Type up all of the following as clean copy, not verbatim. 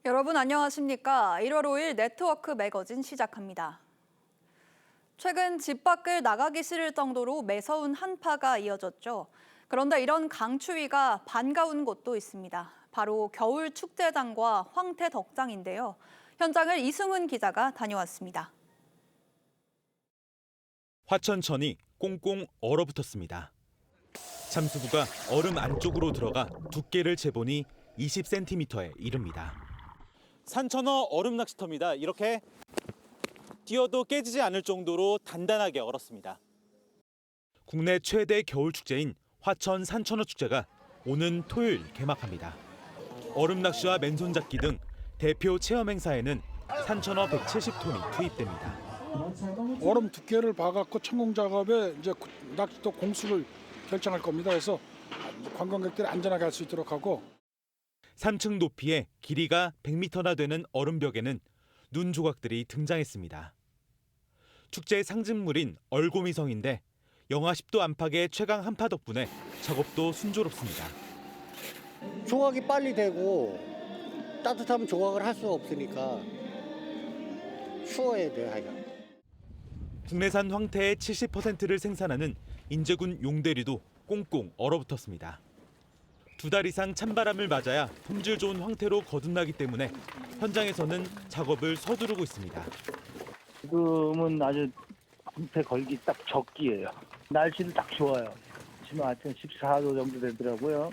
여러분 안녕하십니까? 1월 5일 네트워크 매거진 시작합니다. 최근 집 밖을 나가기 싫을 정도로 매서운 한파가 이어졌죠. 그런데 이런 강추위가 반가운 곳도 있습니다. 바로 겨울 축제장과 황태 덕장인데요. 현장을 이승훈 기자가 다녀왔습니다. 화천천이 꽁꽁 얼어붙었습니다. 잠수부가 얼음 안쪽으로 들어가 두께를 재보니 20cm에 이릅니다. 산천어 얼음 낚시터입니다. 이렇게 뛰어도 깨지지 않을 정도로 단단하게 얼었습니다. 국내 최대 겨울 축제인 화천 산천어 축제가 오는 토요일 개막합니다. 얼음 낚시와 맨손 잡기 등 대표 체험 행사에는 산천어 170톤이 투입됩니다. 얼음 두께를 봐갖고 천공 작업에 이제 낚시터 공수를 결정할 겁니다. 그래서 관광객들이 안전하게 할 수 있도록 하고 3층 높이에 길이가 100m나 되는 얼음벽에는 눈 조각들이 등장했습니다. 축제의 상징물인 얼고미성인데 영하 10도 안팎의 최강 한파 덕분에 작업도 순조롭습니다. 조각이 빨리 되고 따뜻하면 조각을 할 수가 없으니까 추워야 돼 하여간. 국내산 황태의 70%를 생산하는 인제군 용대리도 꽁꽁 얼어붙었습니다. 2달 이상 찬바람을 맞아야 품질 좋은 황태로 거듭나기 때문에 현장에서는 작업을 서두르고 있습니다. 지금은 아주 황태 걸기 딱 적기예요. 날씨도 딱 좋아요. 지금 아침 14도 정도 되더라고요.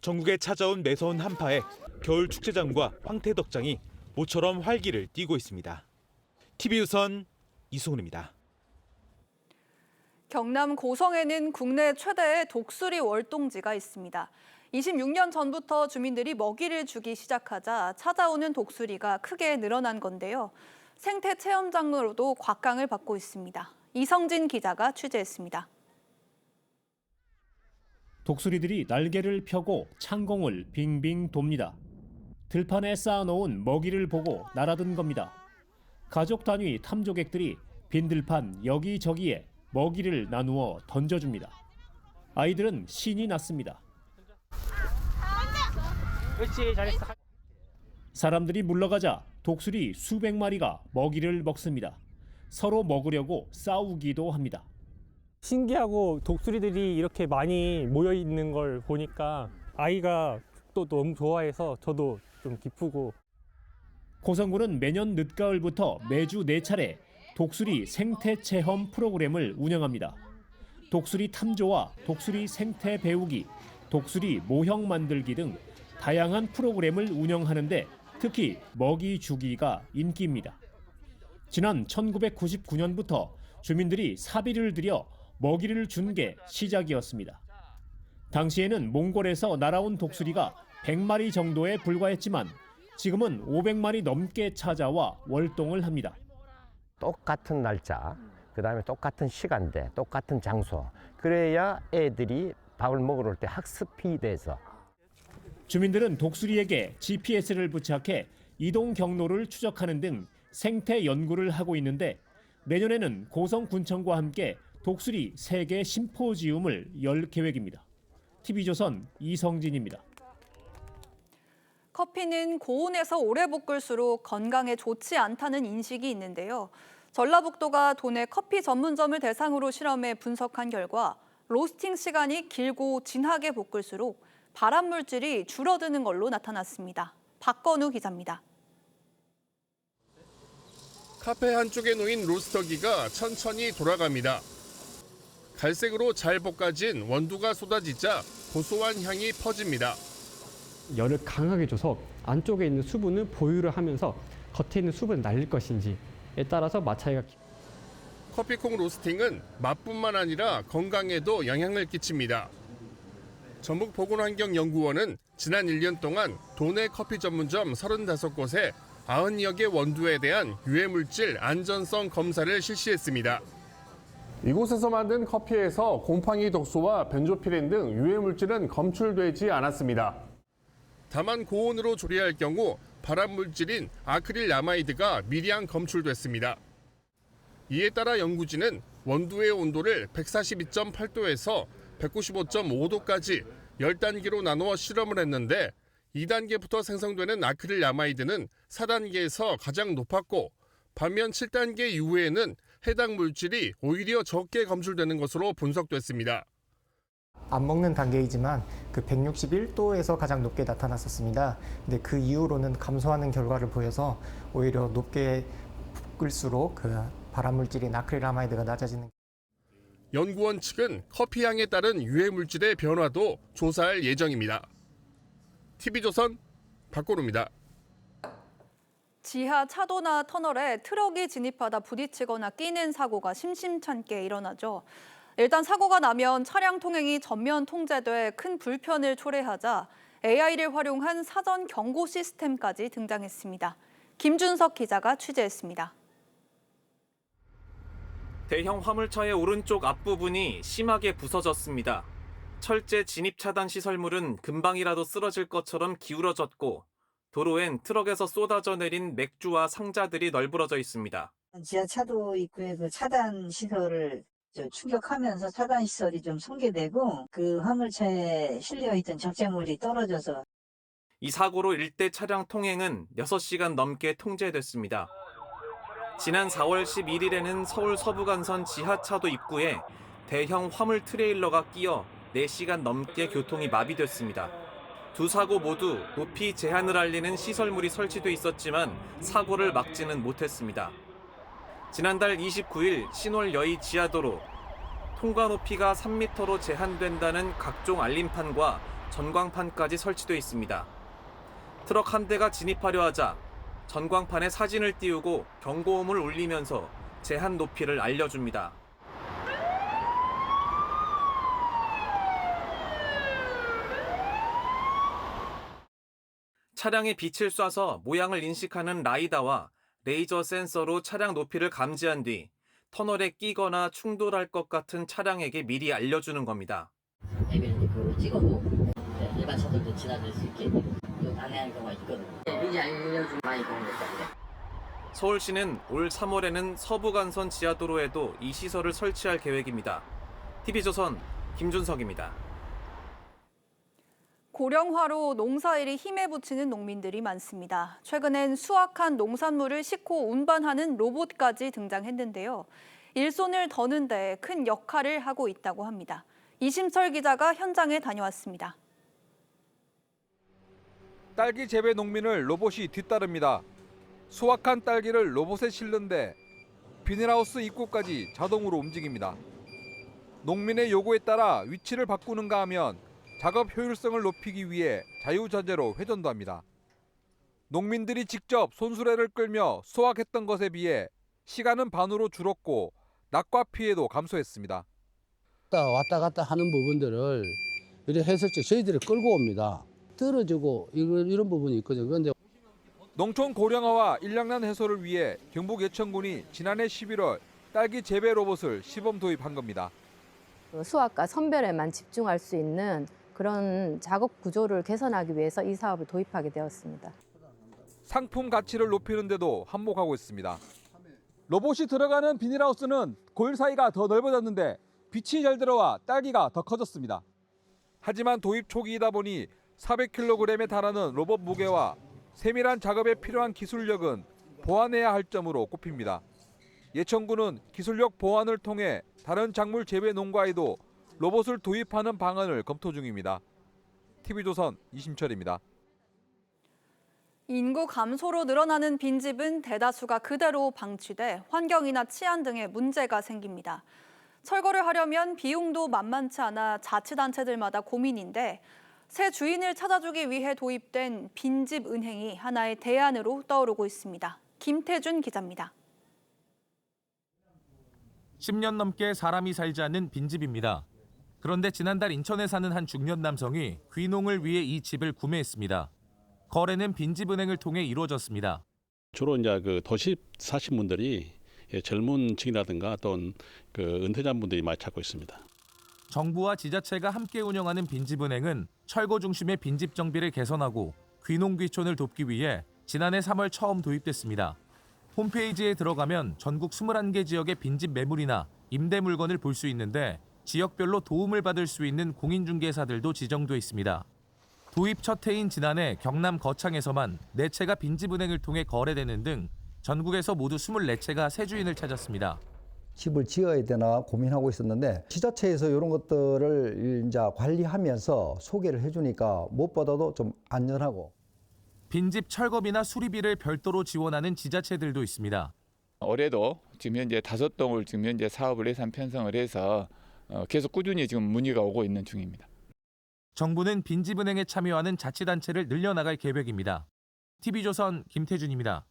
전국에 찾아온 매서운 한파에 겨울 축제장과 황태 덕장이 모처럼 활기를 띠고 있습니다. TV우선 이승훈입니다. 경남 고성에는 국내 최대의 독수리 월동지가 있습니다. 26년 전부터 주민들이 먹이를 주기 시작하자 찾아오는 독수리가 크게 늘어난 건데요. 생태 체험장으로도 곽강을 받고 있습니다. 이성진 기자가 취재했습니다. 독수리들이 날개를 펴고 창공을 빙빙 돕니다. 들판에 쌓아놓은 먹이를 보고 날아든 겁니다. 가족 단위 탐조객들이 빈 들판 여기저기에 먹이를 나누어 던져줍니다. 아이들은 신이 났습니다. 그렇지, 잘했어. 사람들이 물러가자 독수리 수백 마리가 먹이를 먹습니다. 서로 먹으려고 싸우기도 합니다. 신기하고 독수리들이 이렇게 많이 모여 있는 걸 보니까 아이가 또 너무 좋아해서 저도 좀 기쁘고. 고성군은 매년 늦가을부터 매주 4차례 독수리 생태 체험 프로그램을 운영합니다. 독수리 탐조와 독수리 생태 배우기, 독수리 모형 만들기 등 다양한 프로그램을 운영하는데 특히 먹이 주기가 인기입니다. 지난 1999년부터 주민들이 사비를 들여 먹이를 준 게 시작이었습니다. 당시에는 몽골에서 날아온 독수리가 100마리 정도에 불과했지만 지금은 500마리 넘게 찾아와 월동을 합니다. 똑같은 날짜, 그다음에 똑같은 시간대, 똑같은 장소. 그래야 애들이 밥을 먹으러 올 때 학습이 돼서. 주민들은 독수리에게 GPS를 부착해 이동 경로를 추적하는 등 생태 연구를 하고 있는데 내년에는 고성군청과 함께 독수리 세계 심포지움을 열 계획입니다. TV조선 이성진입니다. 커피는 고온에서 오래 볶을수록 건강에 좋지 않다는 인식이 있는데요. 전라북도가 도내 커피 전문점을 대상으로 실험해 분석한 결과 로스팅 시간이 길고 진하게 볶을수록 발암 물질이 줄어드는 걸로 나타났습니다. 박건우 기자입니다. 카페 한쪽에 놓인 로스터기가 천천히 돌아갑니다. 갈색으로 잘 볶아진 원두가 쏟아지자 고소한 향이 퍼집니다. 열을 강하게 줘서 안쪽에 있는 수분을 보유를 하면서 겉에 있는 수분을 날릴 것인지에 따라서 맛 차이가. 커피콩 로스팅은 맛뿐만 아니라 건강에도 영향을 끼칩니다. 전북보건환경연구원은 지난 1년 동안 도내 커피 전문점 35곳에 90여 개 원두에 대한 유해물질 안전성 검사를 실시했습니다. 이곳에서 만든 커피에서 곰팡이 독소와 벤조피렌 등 유해물질은 검출되지 않았습니다. 다만 고온으로 조리할 경우 발암물질인 아크릴아마이드가 미량 검출됐습니다. 이에 따라 연구진은 원두의 온도를 142.8도에서 195.5도까지 10단계로 나누어 실험을 했는데 2단계부터 생성되는 아크릴아마이드는 4단계에서 가장 높았고 반면 7단계 이후에는 해당 물질이 오히려 적게 검출되는 것으로 분석됐습니다. 안 먹는 단계이지만 그 161도에서 가장 높게 나타났었습니다. 근데 그 이후로는 감소하는 결과를 보여서 오히려 높게 끌수록 그 발암물질인 아크릴아마이드가 낮아지는. 연구원 측은 커피 향에 따른 유해 물질의 변화도 조사할 예정입니다. TV조선 박고루입니다. 지하 차도나 터널에 트럭이 진입하다 부딪히거나 끼는 사고가 심심찮게 일어나죠. 일단 사고가 나면 차량 통행이 전면 통제돼 큰 불편을 초래하자 AI를 활용한 사전 경고 시스템까지 등장했습니다. 김준석 기자가 취재했습니다. 대형 화물차의 오른쪽 앞부분이 심하게 부서졌습니다. 철제 진입 차단 시설물은 금방이라도 쓰러질 것처럼 기울어졌고 도로엔 트럭에서 쏟아져 내린 맥주와 상자들이 널브러져 있습니다. 지하차도 입구에 그 차단 시설을 충격하면서 차단 시설이 좀 손괴되고 그 화물차에 실려 있던 적재물이 떨어져서. 이 사고로 일대 차량 통행은 6시간 넘게 통제됐습니다. 지난 4월 11일에는 서울 서부간선 지하차도 입구에 대형 화물 트레일러가 끼어 4시간 넘게 교통이 마비됐습니다. 두 사고 모두 높이 제한을 알리는 시설물이 설치돼 있었지만 사고를 막지는 못했습니다. 지난달 29일 신월-여의 지하도로 통과 높이가 3m로 제한된다는 각종 알림판과 전광판까지 설치돼 있습니다. 트럭 한 대가 진입하려 하자 전광판에 사진을 띄우고 경고음을 울리면서 제한 높이를 알려줍니다. 차량에 빛을 쏴서 모양을 인식하는 라이다와 레이저 센서로 차량 높이를 감지한 뒤 터널에 끼거나 충돌할 것 같은 차량에게 미리 알려주는 겁니다. 그걸 찍어도 일반 차들도 지나칠 수 있게 방해하는 경우가 있거든요. 미리 알려주면 많이 도움이 됐거든요. 서울시는 올 3월에는 서부간선 지하도로에도 이 시설을 설치할 계획입니다. TV조선 김준석입니다. 고령화로 농사일이 힘에 부치는 농민들이 많습니다. 최근엔 수확한 농산물을 싣고 운반하는 로봇까지 등장했는데요. 일손을 더는 데 큰 역할을 하고 있다고 합니다. 이심철 기자가 현장에 다녀왔습니다. 딸기 재배 농민을 로봇이 뒤따릅니다. 수확한 딸기를 로봇에 실는데 비닐하우스 입구까지 자동으로 움직입니다. 농민의 요구에 따라 위치를 바꾸는가 하면 작업 효율성을 높이기 위해 자유자재로 회전도 합니다. 농민들이 직접 손수레를 끌며 수확했던 것에 비해 시간은 반으로 줄었고 낙과 피해도 감소했습니다. 왔다 갔다 하는 부분들을 이렇게 해설적 저희들이 끌고 옵니다. 떨어지고 이런 부분이 있거든요. 그런데 농촌 고령화와 인력난 해소를 위해 경북 예천군이 지난해 11월 딸기 재배 로봇을 시범 도입한 겁니다. 수확과 선별에만 집중할 수 있는 그런 작업 구조를 개선하기 위해서 이 사업을 도입하게 되었습니다. 상품 가치를 높이는 데도 한몫하고 있습니다. 로봇이 들어가는 비닐하우스는 고일 사이가 더 넓어졌는데 빛이 잘 들어와 딸기가 더 커졌습니다. 하지만 도입 초기이다 보니 400kg에 달하는 로봇 무게와 세밀한 작업에 필요한 기술력은 보완해야 할 점으로 꼽힙니다. 예천군은 기술력 보완을 통해 다른 작물 재배 농가에도 로봇을 도입하는 방안을 검토 중입니다. TV조선 이심철입니다. 인구 감소로 늘어나는 빈집은 대다수가 그대로 방치돼 환경이나 치안 등의 문제가 생깁니다. 철거를 하려면 비용도 만만치 않아 자치단체들마다 고민인데 새 주인을 찾아주기 위해 도입된 빈집 은행이 하나의 대안으로 떠오르고 있습니다. 김태준 기자입니다. 10년 넘게 사람이 살지 않는 빈집입니다. 그런데 지난달 인천에 사는 한 중년 남성이 귀농을 위해 이 집을 구매했습니다. 거래는 빈집은행을 통해 이루어졌습니다. 주로 이제 그 도시 사신 분들이 젊은 층이라든가 또는 그 은퇴자분들이 많이 찾고 있습니다. 정부와 지자체가 함께 운영하는 빈집은행은 철거 중심의 빈집 정비를 개선하고 귀농귀촌을 돕기 위해 지난해 3월 처음 도입됐습니다. 홈페이지에 들어가면 전국 21개 지역의 빈집 매물이나 임대 물건을 볼 수 있는데 지역별로 도움을 받을 수 있는 공인중개사들도 지정돼 있습니다. 도입 첫 해인 지난해 경남 거창에서만 4채가 빈집은행을 통해 거래되는 등 전국에서 모두 24채가 새 주인을 찾았습니다. 집을 지어야 되나 고민하고 있었는데 지자체에서 이런 것들을 이제 관리하면서 소개를 해주니까 무엇보다도 좀 안전하고. 빈집 철거비나 수리비를 별도로 지원하는 지자체들도 있습니다. 올해도 지금 현재 5동을 지금 현재 사업을 예산 편성을 해서 계속 꾸준히 지금 문의가 오고 있는 중입니다. 정부는 빈집은행에 참여하는 자치단체를 늘려나갈 계획입니다. TV조선 김태준입니다.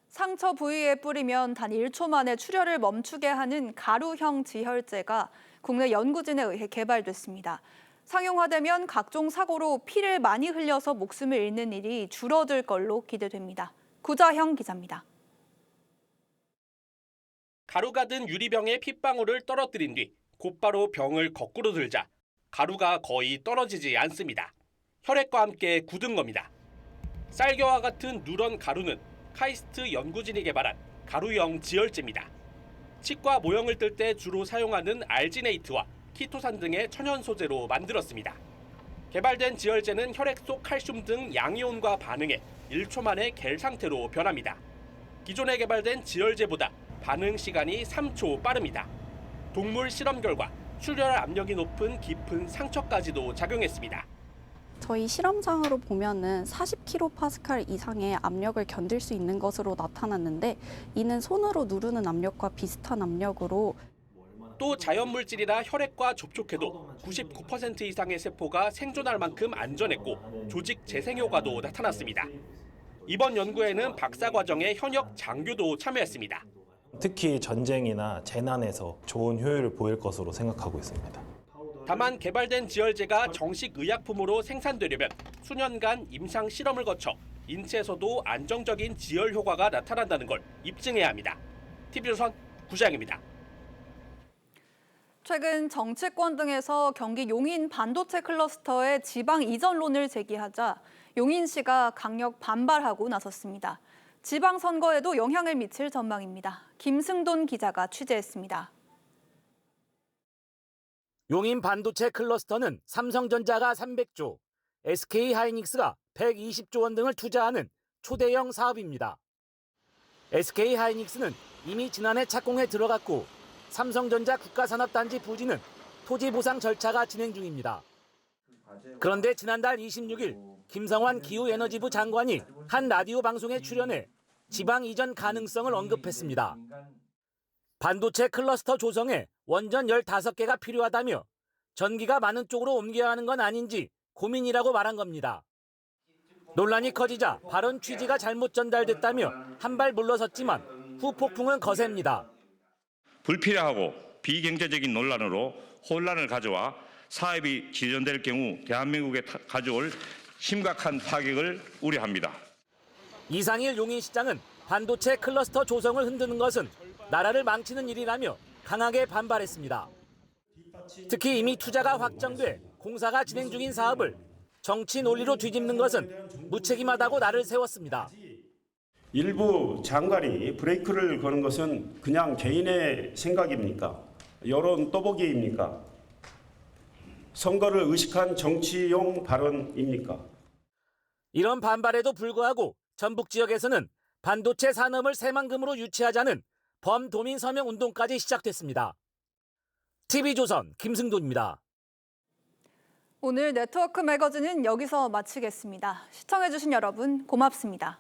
상처 부위에 뿌리면 단 1초 만에 출혈을 멈추게 하는 가루형 지혈제가 국내 연구진에 의해 개발됐습니다. 상용화되면 각종 사고로 피를 많이 흘려서 목숨을 잃는 일이 줄어들 걸로 기대됩니다. 구자형 기자입니다. 가루가 든 유리병에 핏방울을 떨어뜨린 뒤 곧바로 병을 거꾸로 들자 가루가 거의 떨어지지 않습니다. 혈액과 함께 굳은 겁니다. 쌀겨와 같은 누런 가루는 카이스트 연구진이 개발한 가루형 지혈제입니다. 치과 모형을 뜰 때 주로 사용하는 알지네이트와 키토산 등의 천연 소재로 만들었습니다. 개발된 지혈제는 혈액 속 칼슘 등 양이온과 반응해 1초 만에 겔 상태로 변합니다. 기존에 개발된 지혈제보다 반응 시간이 3초 빠릅니다. 동물 실험 결과 출혈 압력이 높은 깊은 상처까지도 작용했습니다. 저희 실험상으로 보면은 40kPa 이상의 압력을 견딜 수 있는 것으로 나타났는데 이는 손으로 누르는 압력과 비슷한 압력으로 또 자연물질이라 혈액과 접촉해도 99% 이상의 세포가 생존할 만큼 안전했고 조직 재생 효과도 나타났습니다. 이번 연구에는 박사과정의 현역 장교도 참여했습니다. 특히 전쟁이나 재난에서 좋은 효율을 보일 것으로 생각하고 있습니다. 다만 개발된 지혈제가 정식 의약품으로 생산되려면 수년간 임상 실험을 거쳐 인체에서도 안정적인 지혈 효과가 나타난다는 걸 입증해야 합니다. TV조선 구자영입니다. 최근 정치권 등에서 경기 용인 반도체 클러스터의 지방 이전론을 제기하자 용인시가 강력 반발하고 나섰습니다. 지방선거에도 영향을 미칠 전망입니다. 김승돈 기자가 취재했습니다. 용인 반도체 클러스터는 삼성전자가 300조, SK하이닉스가 120조 원 등을 투자하는 초대형 사업입니다. SK하이닉스는 이미 지난해 착공에 들어갔고 삼성전자 국가산업단지 부지는 토지 보상 절차가 진행 중입니다. 그런데 지난달 26일 김성환 기후에너지부 장관이 한 라디오 방송에 출연해 지방 이전 가능성을 언급했습니다. 반도체 클러스터 조성에 원전 15개가 필요하다며 전기가 많은 쪽으로 옮겨야 하는 건 아닌지 고민이라고 말한 겁니다. 논란이 커지자 발언 취지가 잘못 전달됐다며 한 발 물러섰지만 후폭풍은 거셉니다. 불필요하고 비경제적인 논란으로 혼란을 가져와 사업이 지연될 경우 대한민국에 가져올 심각한 타격을 우려합니다. 이상일 용인시장은 반도체 클러스터 조성을 흔드는 것은 나라를 망치는 일이라며 강하게 반발했습니다. 특히 이미 투자가 확정돼 공사가 진행 중인 사업을 정치 논리로 뒤집는 것은 무책임하다고 날을 세웠습니다. 일부 장관이 브레이크를 거는 것은 그냥 개인의 생각입니까? 여론 떠보기입니까? 선거를 의식한 정치용 발언입니까? 이런 반발에도 불구하고 전북 지역에서는 반도체 산업을 새만금으로 유치하자는 범도민 서명 운동까지 시작됐습니다. TV조선 김승돈입니다. 오늘 네트워크 매거진은 여기서 마치겠습니다. 시청해주신 여러분 고맙습니다.